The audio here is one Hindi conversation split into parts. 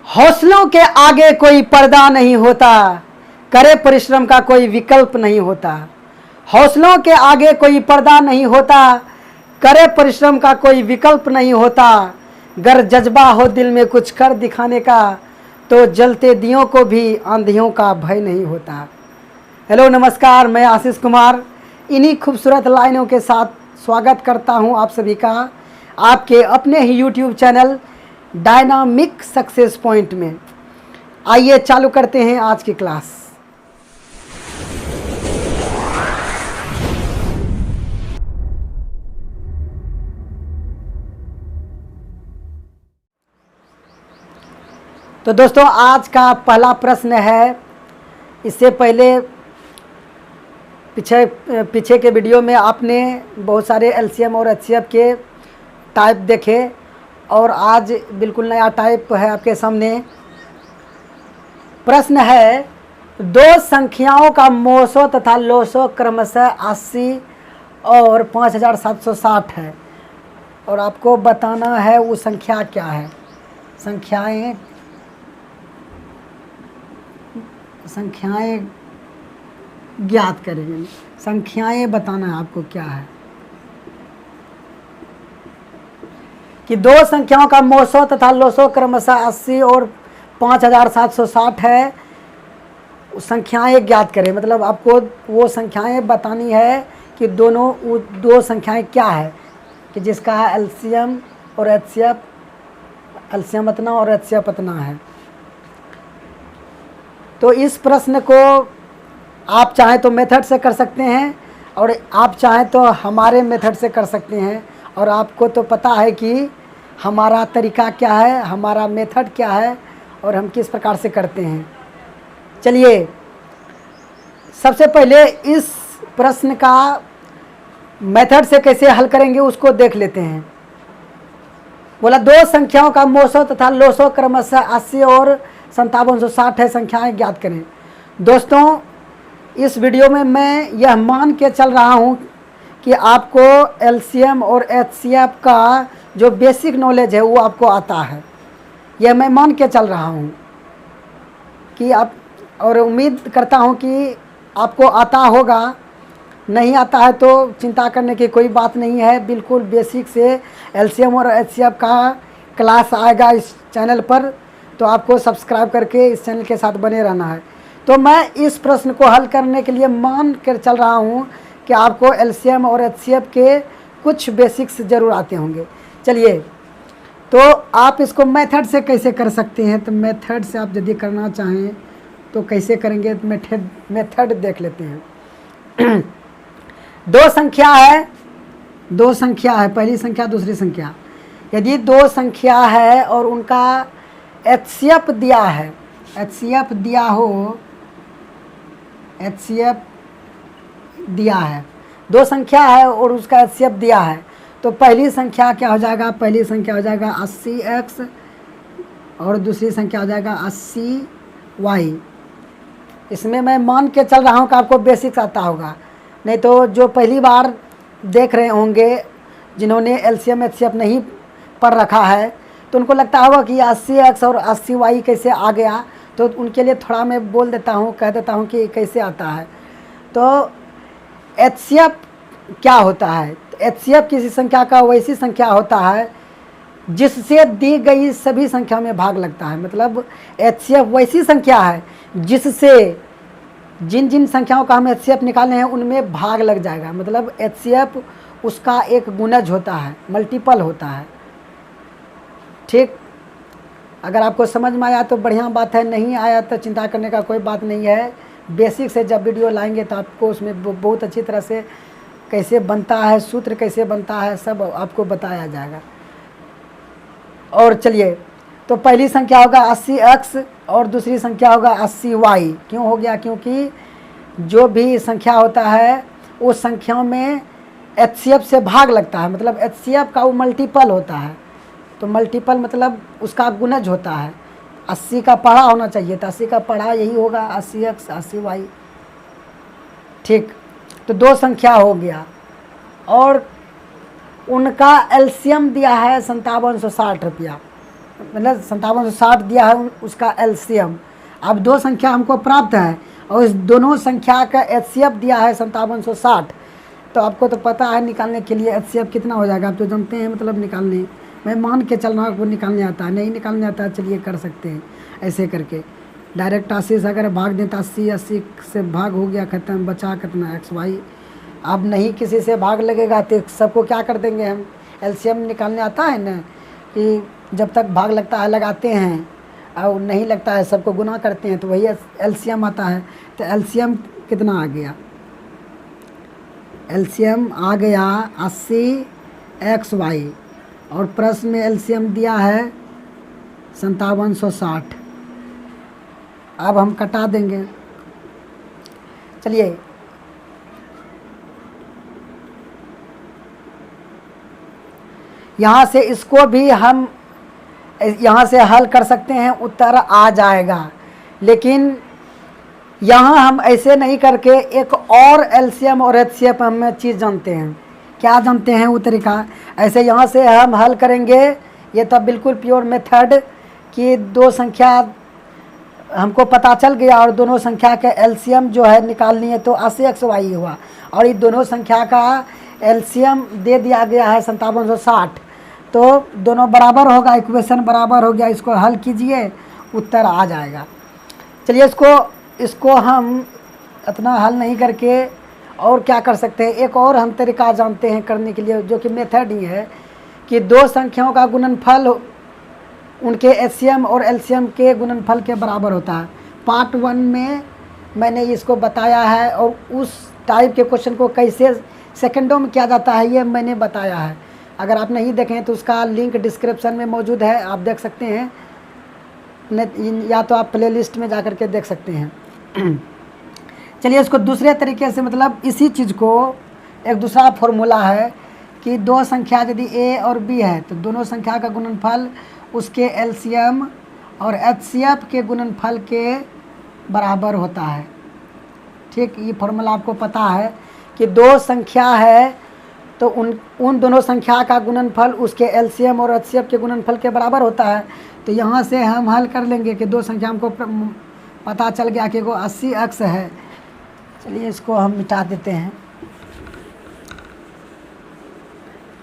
हौसलों के आगे कोई पर्दा नहीं होता, करे परिश्रम का कोई विकल्प नहीं होता। हौसलों के आगे कोई पर्दा नहीं होता, करे परिश्रम का कोई विकल्प नहीं होता। गर जज्बा हो दिल में कुछ कर दिखाने का, तो जलते दियों को भी आंधियों का भय नहीं होता। हेलो नमस्कार, मैं आशीष कुमार इन्हीं खूबसूरत लाइनों के साथ स्वागत करता हूं आप सभी का आपके अपने ही YouTube channel Dynamic Success Point में। आइए चालू करते हैं आज की क्लास। तो दोस्तों, आज का पहला प्रश्न है। इससे पहले पीछे के वीडियो में आपने बहुत सारे एलसीएम और एचसीएफ के टाइप देखे और आज बिल्कुल नया टाइप है आपके सामने। प्रश्न है, दो संख्याओं का मोसो तथा लोसो क्रमशः 80 और 5760 है और आपको बताना है वो संख्या क्या है। संख्याएं ज्ञात करेंगे, संख्याएं बताना है आपको क्या है। कि दो संख्याओं का मोसो तथा लोसो क्रमशः 80 और 5760 है, संख्याएं ज्ञात करें। मतलब आपको वो संख्याएं बतानी है कि दोनों वो दो संख्याएं क्या है, कि जिसका एलसीएम और एचसीएफ, एलसीएम इतना और एचसीएफ इतना है। तो इस प्रश्न को आप चाहें तो मेथड से कर सकते हैं और आप चाहें तो हमारे मेथड से कर सकते हैं। और आपको तो पता है कि हमारा तरीका क्या है, हमारा मेथड क्या है और हम किस प्रकार से करते हैं। चलिए, सबसे पहले इस प्रश्न का मेथड से कैसे हल करेंगे उसको देख लेते हैं। बोला, दो संख्याओं का मोसो तथा लोसो क्रमशः 80 और 5760 है, संख्याएं ज्ञात करें। दोस्तों, इस वीडियो में मैं यह मान के चल रहा हूँ कि आपको एलसीएम और एचसीएफ का जो बेसिक नॉलेज है वो आपको आता है। यह मैं मान के चल रहा हूँ कि आप, और उम्मीद करता हूँ कि आपको आता होगा। नहीं आता है तो चिंता करने की कोई बात नहीं है। बिल्कुल बेसिक से एलसीएम और एचसीएफ का क्लास आएगा इस चैनल पर, तो आपको सब्सक्राइब करके इस चैनल के साथ बने रहना है। तो मैं इस प्रश्न को हल करने के लिए मान कर चल रहा हूँ कि आपको एलसीएम और एचसीएफ के कुछ बेसिक्स ज़रूर आते होंगे। चलिए, तो आप इसको मेथड से कैसे कर सकते हैं, तो मेथड से आप यदि करना चाहें तो कैसे करेंगे, मेथड देख लेते हैं। दो संख्या है, पहली संख्या दूसरी संख्या। यदि दो संख्या है और उनका एचसीएफ दिया है, एचसीएफ दिया है, दो संख्या है और उसका एचसीएफ दिया है, तो पहली संख्या क्या हो जाएगा, पहली संख्या हो जाएगा 80x और दूसरी संख्या हो जाएगा 80y। इसमें मैं मान के चल रहा हूँ कि आपको बेसिक्स आता होगा, नहीं तो जो पहली बार देख रहे होंगे जिन्होंने एलसीएम एचसीएफ नहीं पढ़ रखा है तो उनको लगता होगा कि 80x और 80y कैसे आ गया। तो उनके लिए थोड़ा मैं बोल देता हूँ, कह देता हूँ कि कैसे आता है। तो एचसीएफ क्या होता है, एचसीएफ किसी संख्या का वैसी संख्या होता है जिससे दी गई सभी संख्या में भाग लगता है। मतलब एचसीएफ वैसी संख्या है जिससे जिन जिन संख्याओं का हम एचसीएफ निकाले हैं उनमें भाग लग जाएगा। मतलब एचसीएफ उसका एक गुणज होता है, मल्टीपल होता है। ठीक, अगर आपको समझ में आया तो बढ़िया बात है, नहीं आया तो चिंता करने का कोई बात नहीं है। बेसिक से जब वीडियो लाएंगे तो आपको उसमें बहुत अच्छी तरह से कैसे बनता है, सूत्र कैसे बनता है, सब आपको बताया जाएगा। और चलिए, तो पहली संख्या होगा 80x और दूसरी संख्या होगा 80y। क्यों हो गया, क्योंकि जो भी संख्या होता है उस संख्या में एचसीएफ से भाग लगता है। मतलब एचसीएफ का वो मल्टीपल होता है, तो मल्टीपल मतलब उसका गुणज होता है। 80 का पढ़ा होना चाहिए, तो 80 का पढ़ा यही होगा 80x 80y। ठीक, तो दो संख्या हो गया और उनका एलसीएम दिया है 5760 रुपया। मतलब 5760 दिया है उसका एलसीएम। अब दो संख्या हमको प्राप्त है और इस दोनों संख्या का एचसीएफ दिया है 5760। तो आपको तो पता है निकालने के लिए एचसीएफ कितना हो जाएगा, आप तो जानते हैं मतलब निकालने, मैं मान के चल रहा हूँ आपको निकालने आता है, नहीं निकालने आता है चलिए कर सकते हैं ऐसे करके। डायरेक्ट 80 से अगर भाग दें तो 80 से भाग हो गया, ख़त्म, बचा कितना एक्स वाई। अब नहीं किसी से भाग लगेगा तो सबको क्या कर देंगे हम, एलसीएम निकालने आता है ना कि जब तक भाग लगता है लगाते हैं और नहीं लगता है सबको गुना करते हैं, तो वही एलसीएम आता है। तो एलसीएम कितना आ गया, एलसीएम आ गया 80 एक्स वाई और प्रश्न में एलसीएम दिया है 5760। अब हम कटा देंगे, चलिए यहाँ से इसको भी हम यहाँ से हल कर सकते हैं, उत्तर आ जाएगा। लेकिन यहाँ हम ऐसे नहीं करके एक और एलसीएम और एचसीएफ हम चीज़ जानते हैं। क्या जानते हैं वो तरीका, ऐसे यहाँ से हम हल करेंगे। ये तो बिल्कुल प्योर मेथड कि दो संख्या हमको पता चल गया और दोनों संख्या के एलसीएम जो है निकालनी है, तो 80 एक्स वाई हुआ और ये दोनों संख्या का एलसीएम दे दिया गया है 5760। तो दोनों बराबर होगा, इक्वेशन बराबर हो गया, इसको हल कीजिए उत्तर आ जाएगा। चलिए इसको हम इतना हल नहीं करके और क्या कर सकते हैं, एक और हम तरीका जानते हैं करने के लिए, जो कि मेथड ही है कि दो संख्याओं का गुणनफल उनके एचसीएम और एलसीएम के गुणनफल के बराबर होता है। पार्ट 1 में मैंने इसको बताया है और उस टाइप के क्वेश्चन को कैसे सेकंडों में किया जाता है ये मैंने बताया है। अगर आप नहीं देखें तो उसका लिंक डिस्क्रिप्शन में मौजूद है, आप देख सकते हैं, या तो आप प्लेलिस्ट में जा कर के देख सकते हैं। चलिए इसको दूसरे तरीके से, मतलब इसी चीज़ को एक दूसरा फॉर्मूला है कि दो संख्या यदि ए और बी है तो दोनों संख्या का गुणनफल उसके एलसीएम और एचसीएफ के गुणनफल के बराबर होता है। ठीक, ये फॉर्मूला आपको पता है कि दो संख्या है तो उन दोनों संख्या का गुणनफल उसके एलसीएम और एचसीएफ के गुणनफल के बराबर होता है। तो यहाँ से हम हल कर लेंगे कि दो संख्या हमको पता चल गया कि वो 80 एक्स है। चलिए इसको हम मिटा देते हैं,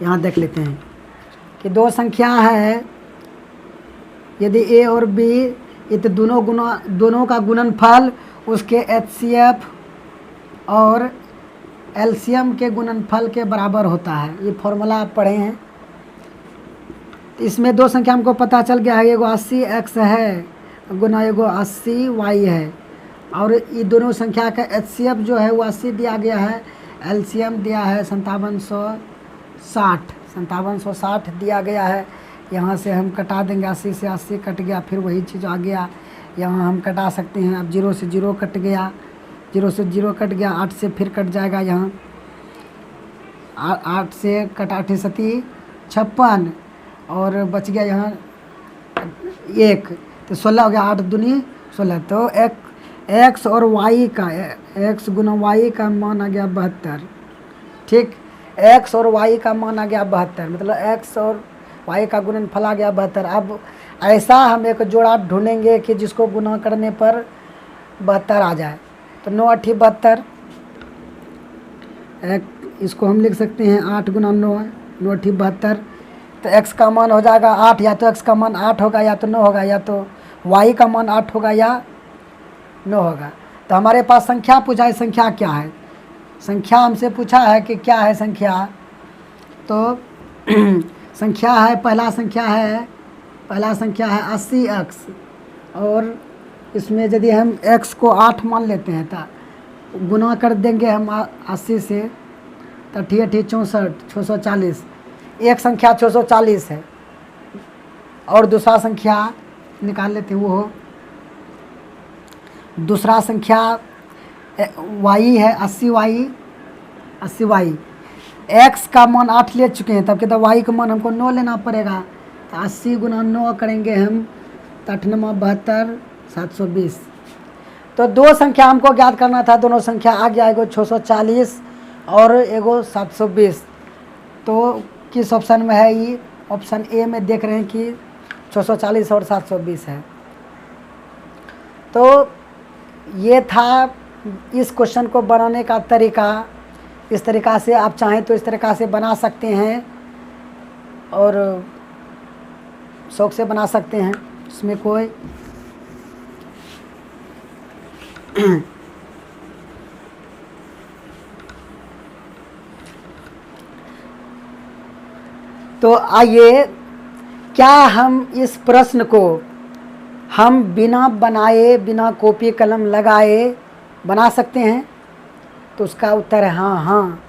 यहाँ देख लेते हैं कि दो संख्या है, यदि ए और बी, ये तो दोनों का गुणनफल उसके एचसीएफ और एलसीएम के गुणनफल के बराबर होता है। ये फॉर्मूला आप पढ़े हैं। इसमें दो संख्या हमको पता चल गया है, एगो 80 एक्स है गुना एगो 80 वाई है, और ये दोनों संख्या का एचसीएफ जो है वो 80 दिया गया है, एलसीएम दिया है 5760 दिया गया है। यहाँ से हम कटा देंगे, 80 से 80 कट गया, फिर वही चीज़ आ गया, यहाँ हम कटा सकते हैं। अब 0 से 0 कट गया, 0 से 0 कट गया, 8 से फिर कट जाएगा, यहाँ 8 से कट 8 सती 56 और बच गया यहाँ 1, तो 16 हो गया, 8 दूनी 16। तो एक्स और वाई का, एक्स गुना वाई का मान आ गया 72। ठीक, एक्स और वाई का मान आ गया 72, मतलब एक्स और वाई का गुणनफल आ गया 72। अब ऐसा हम एक जोड़ा ढूंढेंगे कि जिसको गुना करने पर 72 आ जाए। तो 9 8 72, इसको हम लिख सकते हैं 8 गुना 9, 9 8 72। तो x का मान हो जाएगा 8, या तो x का मान 8 होगा या तो 9 होगा, या तो y का मान 8 होगा या 9 होगा। तो हमारे पास संख्या पूछा है, संख्या क्या है, संख्या हमसे पूछा है कि क्या है संख्या। तो संख्या है, पहला संख्या है 80 एक्स, और इसमें यदि हम x को 8 मान लेते हैं तो गुना कर देंगे हम 80 से, तो 8 8 64, 640। एक संख्या 640 है और दूसरा संख्या निकाल लेते हैं, वो दूसरा संख्या y है 80 वाई। x का मान 8 ले चुके हैं, तब के तो y का मान हमको 9 लेना पड़ेगा। तो 80 गुना 9 करेंगे हम, तो 8 9 72, 720। तो दो संख्या हमको ज्ञात करना था, दोनों संख्या आ गया, एगो 640 और एगो 720। तो किस ऑप्शन में है ये, ऑप्शन ए में देख रहे हैं कि 640 और 720 है। तो ये था इस क्वेश्चन को बनाने का तरीका। इस तरीक़ा से आप चाहें तो इस तरीक़ा से बना सकते हैं और शौक से बना सकते हैं, इसमें कोई तो आइए, क्या हम इस प्रश्न को हम बिना बनाए, बिना कॉपी कलम लगाए बना सकते हैं? तो उसका उत्तर है हाँ। हाँ,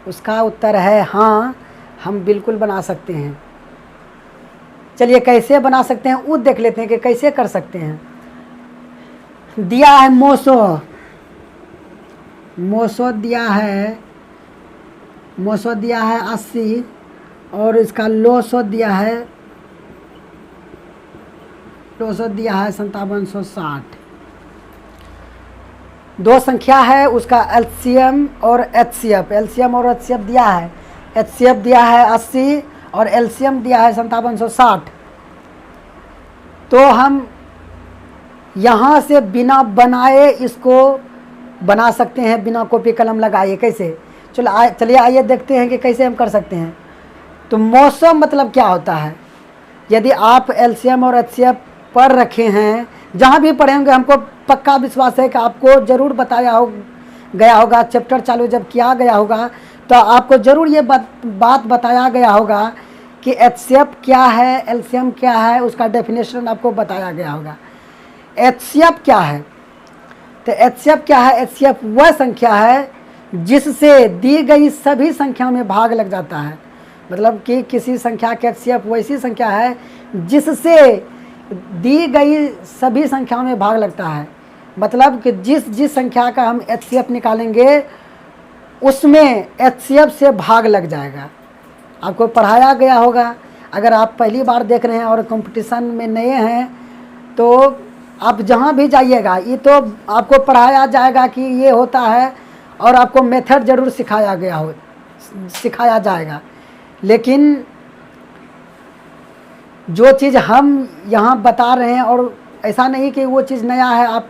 उसका उत्तर है हाँ, हम बिल्कुल बना सकते हैं। चलिए कैसे बना सकते हैं वो देख लेते हैं कि कैसे कर सकते हैं। दिया है मोसो दिया है, मोसो दिया है 80 और इसका लोसो दिया है 5760। दो संख्या है, उसका एलसीएम और एचसीएफ, दिया है। एचसीएफ दिया है 80 और एलसीएम दिया है 5760। तो हम यहाँ से बिना बनाए इसको बना सकते हैं, बिना कॉपी कलम लगाए। कैसे? चलिए आइए देखते हैं कि कैसे हम कर सकते हैं। तो मौसम मतलब क्या होता है? यदि आप एलसीएम और एचसीएफ पढ़ रखे हैं, जहाँ भी पढ़े होंगे, हमको पक्का विश्वास है कि आपको ज़रूर बताया गया होगा, चैप्टर चालू जब किया गया होगा तो आपको ज़रूर ये बात बताया गया होगा कि एचसीएफ क्या है, एलसीएम क्या है, उसका डेफिनेशन आपको बताया गया होगा। एचसीएफ क्या है? तो एचसीएफ क्या है? एचसीएफ वह संख्या है जिससे दी गई सभी संख्या में भाग लग जाता है। मतलब कि किसी संख्या के एचसीएफ वैसी संख्या है जिससे दी गई सभी संख्याओं में भाग लगता है। मतलब कि जिस संख्या का हम एचसीएफ निकालेंगे उसमें एचसीएफ से भाग लग जाएगा। आपको पढ़ाया गया होगा। अगर आप पहली बार देख रहे हैं और कंपटीशन में नए हैं तो आप जहाँ भी जाइएगा ये तो आपको पढ़ाया जाएगा कि ये होता है और आपको मेथड ज़रूर सिखाया जाएगा। लेकिन जो चीज़ हम यहाँ बता रहे हैं, और ऐसा नहीं कि वो चीज़ नया है आप,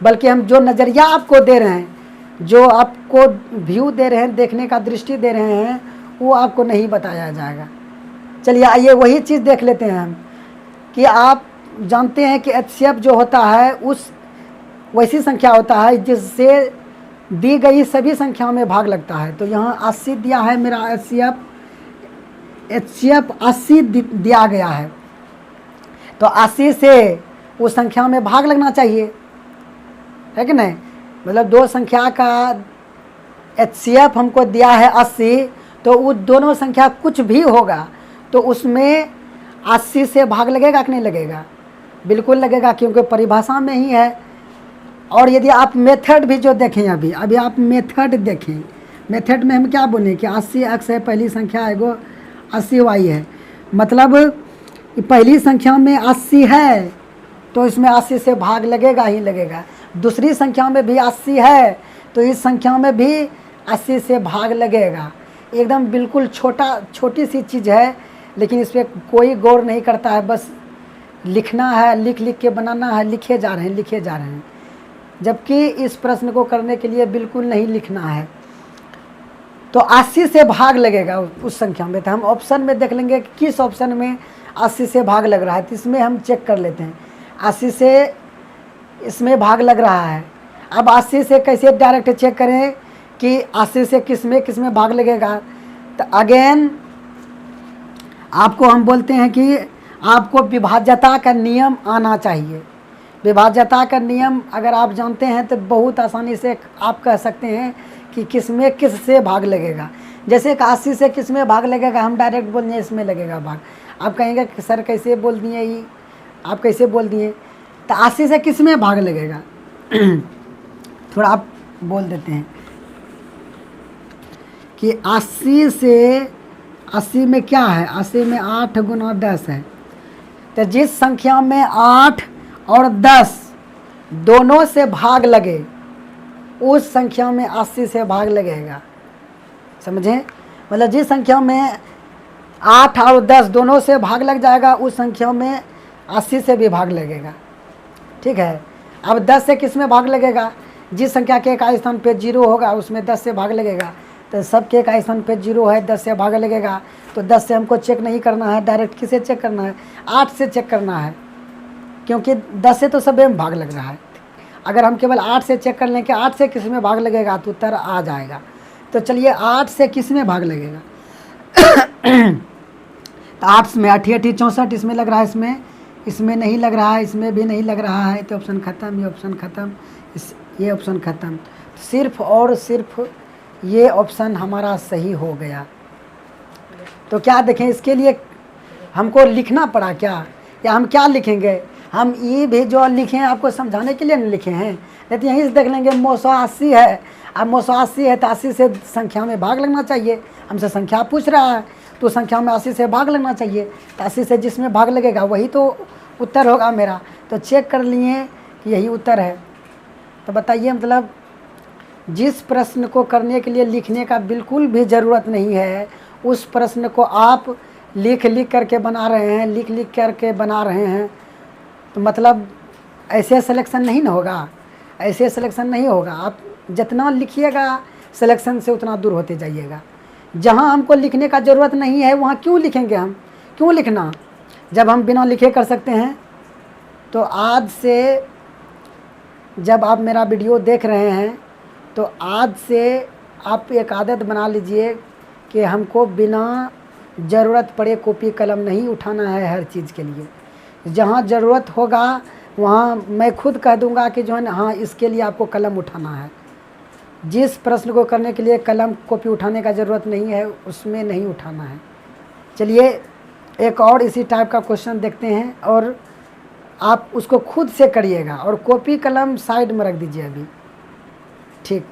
बल्कि हम जो नज़रिया आपको दे रहे हैं, जो आपको व्यू दे रहे हैं, देखने का दृष्टि दे रहे हैं, वो आपको नहीं बताया जाएगा। चलिए आइए वही चीज़ देख लेते हैं हम कि आप जानते हैं कि एचसीएफ जो होता है उस वैसी संख्या होता है जिससे दी गई सभी संख्याओं में भाग लगता है। तो यहाँ 80 दिया है मेरा एचसीएफ 80 दिया गया है, तो 80 से उस संख्या में भाग लगना चाहिए, है कि नहीं? मतलब दो संख्या का एचसीएफ हमको दिया है 80, तो वो दोनों संख्या कुछ भी होगा तो उसमें 80 से भाग लगेगा कि नहीं लगेगा? बिल्कुल लगेगा, क्योंकि परिभाषा में ही है। और यदि आप मेथड भी जो देखें, अभी आप मेथड देखें, मेथड में हम क्या बोले कि 80x है पहली संख्या, एगो 80y है। मतलब पहली संख्या में 80 है तो इसमें 80 से भाग लगेगा ही लगेगा। दूसरी संख्या में भी 80 है तो इस संख्या में भी 80 से भाग लगेगा। एकदम बिल्कुल छोटी सी चीज़ है, लेकिन इस पर कोई गौर नहीं करता है। बस लिखना है, लिख के बनाना है, लिखे जा रहे हैं। जबकि इस प्रश्न को करने के लिए बिल्कुल नहीं लिखना है। तो 80 से भाग लगेगा उस संख्या में। तो हम ऑप्शन में देख लेंगे कि किस ऑप्शन में 80 से भाग लग रहा है, तो इसमें हम चेक कर लेते हैं। 80 से इसमें भाग लग रहा है। अब 80 से कैसे डायरेक्ट चेक करें कि 80 से किस में भाग लगेगा? तो अगेन आपको हम बोलते हैं कि आपको विभाज्यता का नियम आना चाहिए। विभाज्यता का नियम अगर आप जानते हैं तो बहुत आसानी से आप कह सकते हैं कि किस से भाग लगेगा। जैसे कि 80 से किस में भाग लगेगा, हम डायरेक्ट बोल दिए इसमें लगेगा भाग। आप कहेंगे कि सर कैसे बोल दिए, ये आप कैसे बोल दिए? तो 80 से किस में भाग लगेगा थोड़ा आप बोल देते हैं कि 80 में क्या है? 80 में 8 गुना 10 है। तो जिस संख्या में 8 और 10 दोनों से भाग लगे उस संख्या में 80 से भाग लगेगा। समझें? मतलब जिस संख्या में 8 और 10 दोनों से भाग लग जाएगा उस संख्या में 80 से भी भाग लगेगा, ठीक है। अब 10 से किस में भाग लगेगा? जिस संख्या के इकाई स्थान पे 0 होगा उसमें 10 से भाग लगेगा। तो सब के इकाई स्थान पे 0 है, 10 से भाग लगेगा। तो 10 से हमको चेक नहीं करना है, डायरेक्ट किसे चेक करना है? 8 से चेक करना है, क्योंकि 10 से तो सब में भाग लग रहा है। अगर हम केवल 8 से चेक कर लें कि 8 से किस में भाग लगेगा तो उत्तर आ जाएगा। तो चलिए 8 से किस में भाग लगेगा? तो 8 में 8 8 64 इसमें लग रहा है, इसमें नहीं लग रहा है, इसमें भी नहीं लग रहा है। तो ऑप्शन ख़त्म, ये ऑप्शन ख़त्म, ये ऑप्शन ख़त्म। सिर्फ और सिर्फ ये ऑप्शन हमारा सही हो गया। तो क्या देखें, इसके लिए हमको लिखना पड़ा क्या, या हम क्या लिखेंगे? हम ये भी जो लिखे हैं आपको समझाने के लिए नहीं लिखे हैं, नहीं तो यहीं से देख लेंगे 980 है। अब 980 है तो 80 से संख्या में भाग लगना चाहिए। हमसे संख्या पूछ रहा है तो संख्या में 80 से भाग लगना चाहिए। तो 80 से जिसमें भाग लगेगा वही तो उत्तर होगा मेरा। तो चेक कर लिए कि यही उत्तर है। तो बताइए, मतलब जिस प्रश्न को करने के लिए लिखने का बिल्कुल भी ज़रूरत नहीं है, उस प्रश्न को आप लिख करके बना रहे हैं, लिख करके बना रहे हैं। तो मतलब ऐसे सिलेक्शन नहीं ना होगा, ऐसे सिलेक्शन नहीं होगा। आप जितना लिखिएगा सिलेक्शन से उतना दूर होते जाइएगा। जहाँ हमको लिखने का ज़रूरत नहीं है वहाँ क्यों लिखेंगे हम? क्यों लिखना जब हम बिना लिखे कर सकते हैं? तो आज से जब आप मेरा वीडियो देख रहे हैं तो आज से आप एक आदत बना लीजिए कि हमको बिना ज़रूरत पड़े कॉपी कलम नहीं उठाना है हर चीज़ के लिए। जहाँ ज़रूरत होगा वहाँ मैं खुद कह दूँगा कि जो है ना, हाँ इसके लिए आपको कलम उठाना है। जिस प्रश्न को करने के लिए कलम कॉपी उठाने का ज़रूरत नहीं है उसमें नहीं उठाना है। चलिए एक और इसी टाइप का क्वेश्चन देखते हैं, और आप उसको खुद से करिएगा और कॉपी कलम साइड में रख दीजिए अभी, ठीक।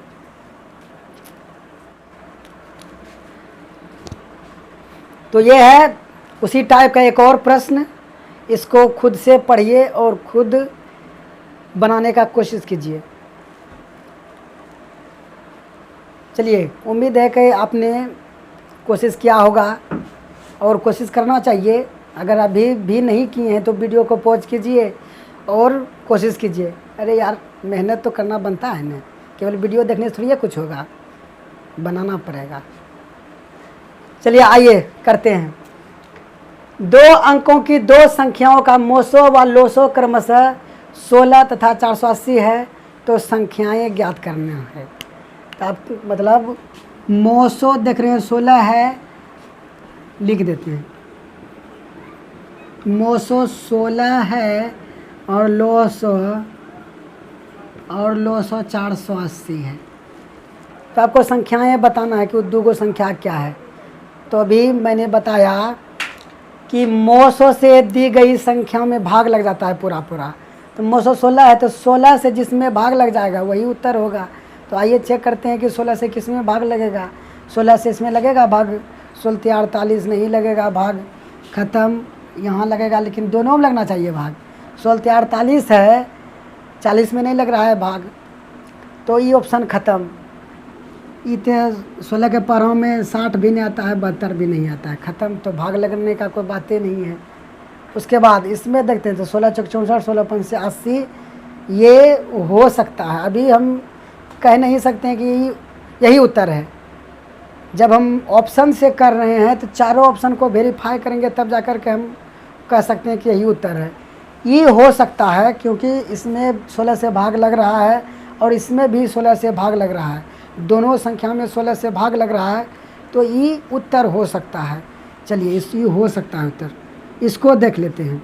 तो ये है उसी टाइप का एक और प्रश्न, इसको खुद से पढ़िए और खुद बनाने का कोशिश कीजिए। चलिए, उम्मीद है कि आपने कोशिश किया होगा और कोशिश करना चाहिए। अगर अभी भी नहीं किए हैं तो वीडियो को पॉज कीजिए और कोशिश कीजिए। अरे यार, मेहनत तो करना बनता है ना, केवल वीडियो देखने से थोड़ी कुछ होगा, बनाना पड़ेगा। चलिए आइए करते हैं। 2 अंकों की 2 संख्याओं का मोसो व लोसो क्रमशः 16 तथा 480 है, तो संख्याएं ज्ञात करना है। तो आप मतलब मोसो देख रहे हैं 16 है, लिख देते हैं मोसो 16 है और लोसो 480 है। तो आपको संख्याएं बताना है कि वो 2 संख्या क्या है। तो अभी मैंने बताया कि मोसो से दी गई संख्या में भाग लग जाता है पूरा। तो मोसो 16 है तो 16 से जिसमें भाग लग जाएगा वही उत्तर होगा। तो आइए चेक करते हैं कि 16 से किस में भाग लगेगा। 16 से इसमें लगेगा भाग, 16 48 नहीं लगेगा भाग, ख़त्म। यहाँ लगेगा लेकिन दोनों में लगना चाहिए भाग। 16 48 है, 40 में नहीं लग रहा है भाग, तो ये ऑप्शन ख़त्म। इतने 16 के परों में 60 भी नहीं आता है, 72 भी नहीं आता है, ख़त्म। तो भाग लगने का कोई बातें नहीं है। उसके बाद इसमें देखते हैं तो 16 चौक 64, 16 पंच से 80, ये हो सकता है। अभी हम कह नहीं सकते हैं कि यही उत्तर है। जब हम ऑप्शन से कर रहे हैं तो चारों ऑप्शन को वेरीफाई करेंगे तब जाकर के हम कह सकते हैं कि यही उत्तर है। ये हो सकता है क्योंकि इसमें 16 से भाग लग रहा है और इसमें भी 16 से भाग लग रहा है, दोनों संख्या में 16 से भाग लग रहा है, तो ये उत्तर हो सकता है। चलिए ये हो सकता है उत्तर, इसको देख लेते हैं।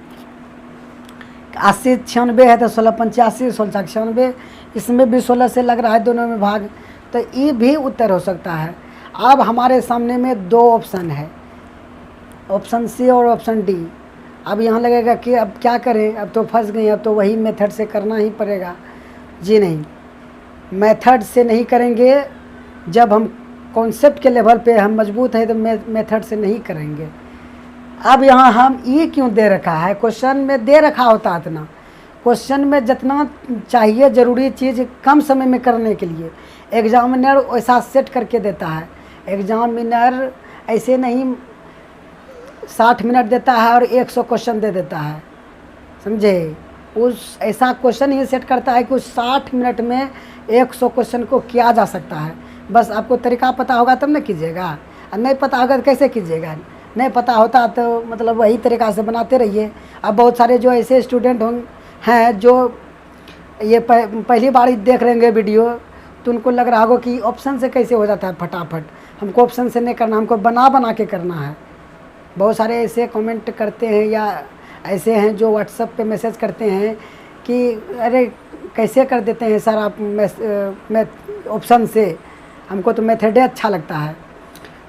80 96 है तो 16 85, 16 96, इसमें भी 16 से लग रहा है दोनों में भाग, तो ये भी उत्तर हो सकता है। अब हमारे सामने में 2 ऑप्शन है, ऑप्शन सी और ऑप्शन डी। अब यहाँ लगेगा कि अब क्या करें, अब तो फंस गए, अब तो वही मेथड से करना ही पड़ेगा। जी नहीं, मेथड से नहीं करेंगे। जब हम कॉन्सेप्ट के लेवल पे हम मजबूत हैं तो मेथड से नहीं करेंगे। अब यहाँ हम ये क्यों दे रखा है, क्वेश्चन में दे रखा होता इतना, क्वेश्चन में जितना चाहिए ज़रूरी चीज़ कम समय में करने के लिए एग्जामिनर वैसा सेट करके देता है। एग्जामिनर ऐसे नहीं 60 मिनट देता है और 100 क्वेश्चन दे देता है। समझे। उस ऐसा क्वेश्चन ही सेट करता है कि उस 60 मिनट में 100 क्वेश्चन को किया जा सकता है। बस आपको तरीका पता होगा तब ना कीजिएगा, और नहीं पता होगा तो कैसे कीजिएगा। नहीं पता होता तो मतलब वही तरीका से बनाते रहिए। अब बहुत सारे जो ऐसे स्टूडेंट हैं जो ये पहली बार ही देख रहे हैं वीडियो, तो उनको लग रहा होगा कि ऑप्शन से कैसे हो जाता है फटाफट। हमको ऑप्शन से नहीं करना, हमको बना के करना है। बहुत सारे ऐसे कमेंट करते हैं या ऐसे हैं जो व्हाट्सएप पे मैसेज करते हैं कि अरे कैसे कर देते हैं सर आप ऑप्शन से, हमको तो मेथड अच्छा लगता है।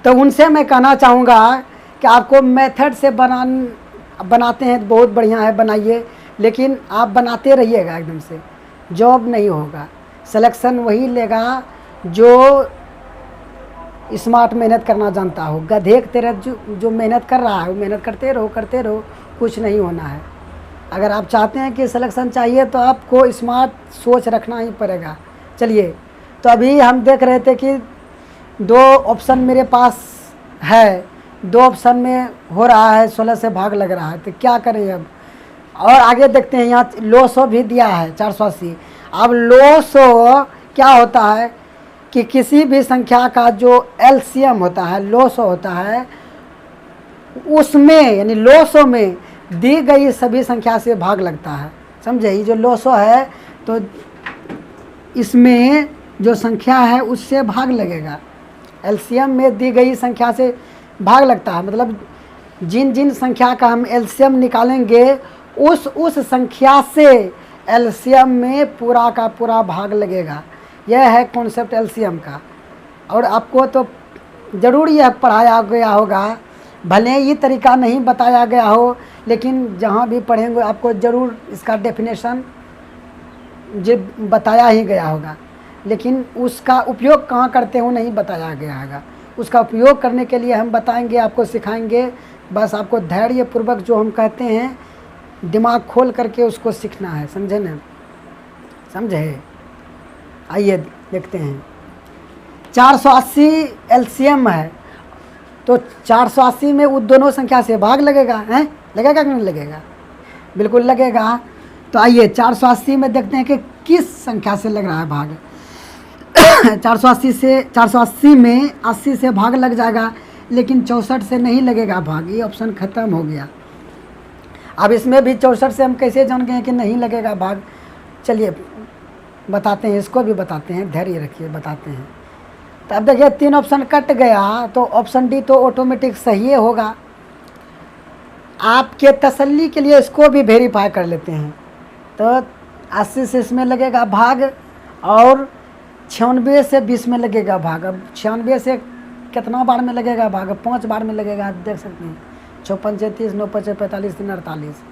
तो उनसे मैं कहना चाहूँगा कि आपको मेथड से बनाते हैं तो बहुत बढ़िया है, बनाइए, लेकिन आप बनाते रहिएगा एकदम से, जॉब नहीं होगा। सिलेक्शन वही लेगा जो स्मार्ट मेहनत करना जानता हो। गधे की तरह जो मेहनत कर रहा है वो मेहनत करते रहो, कुछ नहीं होना है। अगर आप चाहते हैं कि सिलेक्शन चाहिए तो आपको स्मार्ट सोच रखना ही पड़ेगा। चलिए, तो अभी हम देख रहे थे कि 2 ऑप्शन मेरे पास है, 2 ऑप्शन में हो रहा है 16 से भाग लग रहा है, तो क्या करें अब। और आगे देखते हैं, यहाँ लोसो भी दिया है 480। अब लोसो क्या होता है कि किसी भी संख्या का जो एलसीएम होता है, लोसो होता है, उसमें यानी लोसो में दी गई सभी संख्या से भाग लगता है। समझे, ये जो लोसो है तो इसमें जो संख्या है उससे भाग लगेगा। एलसीएम में दी गई संख्या से भाग लगता है, मतलब जिन संख्या का हम एलसीएम निकालेंगे उस संख्या से एलसीएम में पूरा का पूरा भाग लगेगा। यह है कॉन्सेप्ट एलसीएम का। और आपको तो ज़रूर यह पढ़ाया गया होगा, भले ये तरीका नहीं बताया गया हो, लेकिन जहाँ भी पढ़ेंगे आपको ज़रूर इसका डेफिनेशन जो बताया ही गया होगा, लेकिन उसका उपयोग कहाँ करते हो नहीं बताया गया होगा। उसका उपयोग करने के लिए हम बताएंगे, आपको सिखाएंगे। बस आपको धैर्यपूर्वक जो हम कहते हैं दिमाग खोल करके उसको सीखना है, समझे ना, समझे। आइए देखते हैं, 480 एलसीएम है, तो 480 में वो दोनों संख्या से भाग लगेगा, हैं? लगेगा कि नहीं लगेगा? बिल्कुल लगेगा। तो आइए 480 में देखते हैं कि किस संख्या से लग रहा है भाग। 480 में 80 से भाग लग जाएगा, लेकिन 64 से नहीं लगेगा भाग। ये ऑप्शन ख़त्म हो गया। अब इसमें भी 64 से हम कैसे जान गए कि नहीं लगेगा भाग। चलिए बताते हैं, इसको भी बताते हैं, धैर्य रखिए, बताते हैं। तो अब देखिए 3 ऑप्शन कट गया, तो ऑप्शन डी तो ऑटोमेटिक सही होगा। आपके तसल्ली के लिए इसको भी वेरीफाई कर लेते हैं। तो 80 से इसमें लगेगा भाग और 96 से 20 में लगेगा भाग। अब 96 से कितना बार में लगेगा भाग? 5 बार में लगेगा, आप देख सकते हैं। 54 से 30, 9 5 45, 3 48।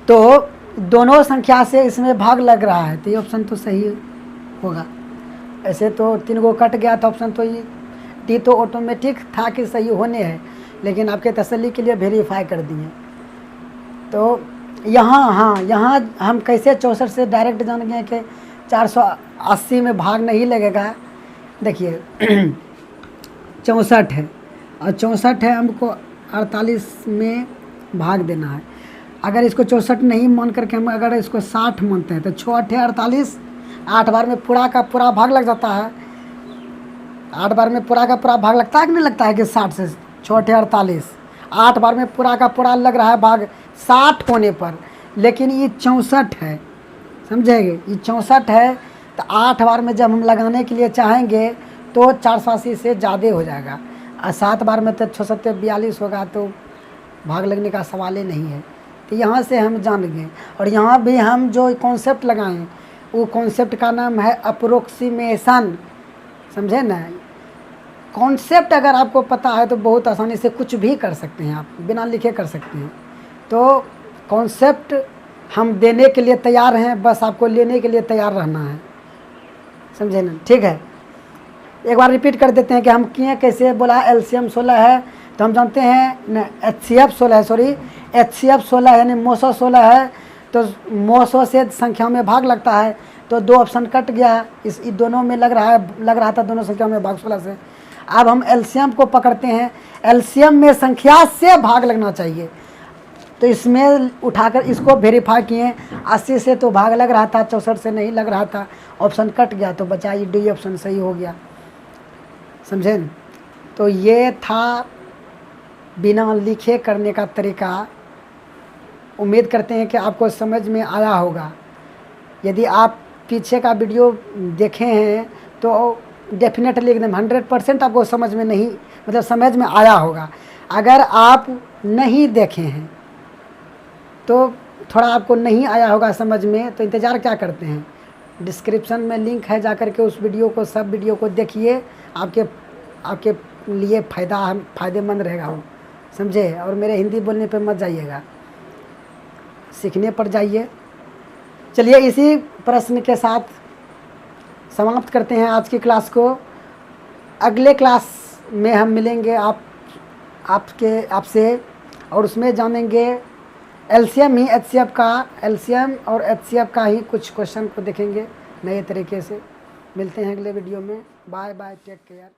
तो दोनों संख्या से इसमें भाग लग रहा है, तो ये ऑप्शन तो सही होगा। ऐसे तो 3 गो कट गया था ऑप्शन, तो ये डी तो ऑटोमेटिक था कि सही होने है, लेकिन आपके तसल्ली के लिए वेरीफाई कर दिए। तो यहाँ हम कैसे 64 से डायरेक्ट जान गए कि 480 में भाग नहीं लगेगा। देखिए 64 है और 64 है, हमको 48 में भाग देना है। अगर इसको 64 नहीं मान करके हम अगर इसको 60 मानते हैं तो 6 8 48, 8 बार में पूरा का पूरा भाग लग जाता है। 8 बार में पूरा का पूरा भाग लगता है कि नहीं लगता है कि 60 से 6 8 48, 8 बार में पूरा का पूरा लग रहा है भाग 60 होने पर, लेकिन ये 64 है, समझेंगे। ये 64 है, तो 8 बार में जब हम लगाने के लिए चाहेंगे तो 480 से ज़्यादा हो जाएगा, और 7 बार में तो 6 7 42 होगा, तो भाग लगने का सवाल ही नहीं है। तो यहाँ से हम जान गए। और यहाँ भी हम जो कॉन्सेप्ट लगाएं, वो कॉन्सेप्ट का नाम है अप्रोक्सीमेशन, समझे ना। कॉन्सेप्ट अगर आपको पता है तो बहुत आसानी से कुछ भी कर सकते हैं, आप बिना लिखे कर सकते हैं। तो कॉन्सेप्ट हम देने के लिए तैयार हैं, बस आपको लेने के लिए तैयार रहना है, समझे ना। ठीक है, एक बार रिपीट कर देते हैं कि हम किए कैसे। बोला एलसीएम 16 है, तो हम जानते हैं न एचसीएफ 16 है, सॉरी एचसीएफ 16 है, यानी मोसो 16 है, तो मोसो से संख्या में भाग लगता है। तो 2 ऑप्शन कट गया, इस दोनों में लग रहा था दोनों संख्या में भाग 16 से। अब हम एलसीएम को पकड़ते हैं, एलसीएम में संख्या से भाग लगना चाहिए। तो इसमें उठाकर इसको वेरीफाई किए, 80 से तो भाग लग रहा था, 64 से नहीं लग रहा था, ऑप्शन कट गया तो बचा ये डी ऑप्शन सही हो गया। समझे? तो ये था बिना लिखे करने का तरीका। उम्मीद करते हैं कि आपको समझ में आया होगा। यदि आप पीछे का वीडियो देखे हैं तो डेफिनेटली एकदम 100% आपको समझ में नहीं, मतलब समझ में आया होगा। अगर आप नहीं देखे हैं तो थोड़ा आपको नहीं आया होगा समझ में, तो इंतज़ार क्या करते हैं? डिस्क्रिप्शन में लिंक है, जा कर के उस वीडियो को, सब वीडियो को देखिए। आपके लिए फ़ायदेमंद रहेगा वो, समझे? और मेरे हिंदी बोलने पे मत जाइएगा, सीखने पर जाइए। चलिए इसी प्रश्न के साथ समाप्त करते हैं आज की क्लास को। अगले क्लास में हम मिलेंगे आपसे, और उसमें जानेंगे एलसीएम ही एचसीएफ का, एलसीएम और एचसीएफ का ही कुछ क्वेश्चन को देखेंगे नए तरीके से। मिलते हैं अगले वीडियो में। Bye bye, take care.